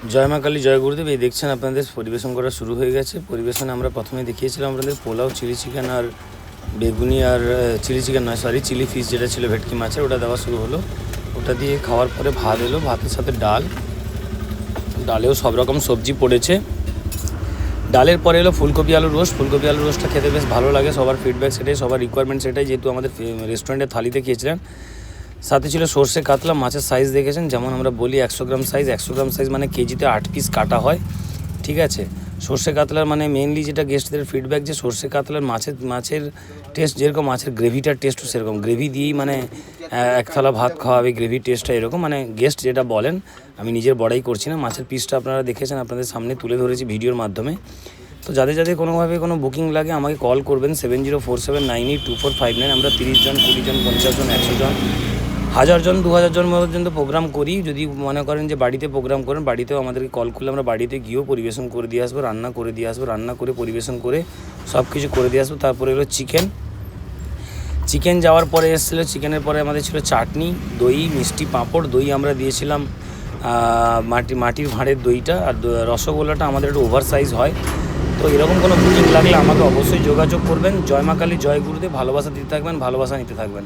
জয় মা কালী, জয় গুরুদেব। এই দেখছেন আপনাদের পরিবেশন করা শুরু হয়ে গেছে। পরিবেশনে আমরা প্রথমে দেখিয়েছিলাম আপনাদের পোলাও, চিলি চিকেন আর বেগুনি, আর চিলি চিকেন নয় সরি চিলি ফিশ যেটা ছিল ভেটকি মাছের, ওটা দেওয়া শুরু হলো। ওটা দিয়ে খাওয়ার পরে ভাত এলো, ভাতের সাথে ডালেও সব রকম সবজি পড়েছে। ডালের পরে এলো ফুলকপি আলুর রোস্ট। ফুলকপি আলুর রোস্টটা খেতে বেশ ভালো লাগে, সবার ফিডব্যাক সেটাই, সবার রিকোয়ারমেন্ট সেটাই, যেহেতু আমাদের রেস্টুরেন্টের থালিতে খেয়েছিলেন। সাথে ছিল সর্ষে কাতলা। মাছের সাইজ দেখেছেন, যেমন আমরা বলি 100 গ্রাম সাইজ। 100 গ্রাম সাইজ মানে কেজিতে 8 পিস কাটা হয়, ঠিক আছে। সর্ষে কাতলার মানে মেনলি যেটা গেস্টদের ফিডব্যাক, যে সর্ষে কাতলার মাছের টেস্ট যেরকম, মাছের গ্রেভিটার টেস্টও সেরকম। গ্রেভি দিয়েই মানে এক থালা ভাত খাওয়াবে, গ্রেভির টেস্টটা এরকম, মানে গেস্ট যেটা বলেন, আমি নিজের বড়াই করছি না। মাছের পিসটা আপনারা দেখেছেন, আপনাদের সামনে তুলে ধরেছি ভিডিওর মাধ্যমে। তো যাদের কোনোভাবে কোনো বুকিং লাগে আমাকে কল করবেন 7047982459। আমরা 30 জন, 20 জন, 50 জন, 100 জন, 1000 জন, 2000 জন পর্যন্ত প্রোগ্রাম করি। যদি মনে করেন যে বাড়িতে প্রোগ্রাম করেন, বাড়িতেও আমাদেরকে কল করলে আমরা বাড়িতে গিয়েও পরিবেশন করে দিয়ে আসবো, রান্না করে দিয়ে আসবো, রান্না করে পরিবেশন করে সব কিছু করে দিয়ে আসবো। তারপরে হলো চিকেন যাওয়ার পরে এসেছিলো। চিকেনের পরে আমাদের ছিল চাটনি, দই, মিষ্টি, পাঁপড়। দই আমরা দিয়েছিলাম মাটির ভাঁড়ের দইটা, আর রসগোল্লাটা আমাদের একটু ওভার সাইজ হয়। তো এরকম কোনো বুকিং লাগলে আমাকে অবশ্যই যোগাযোগ করবেন। জয় মা কালী, জয় গুরুদেব। ভালোবাসা দিতে থাকবেন, ভালোবাসা নিতে থাকবেন।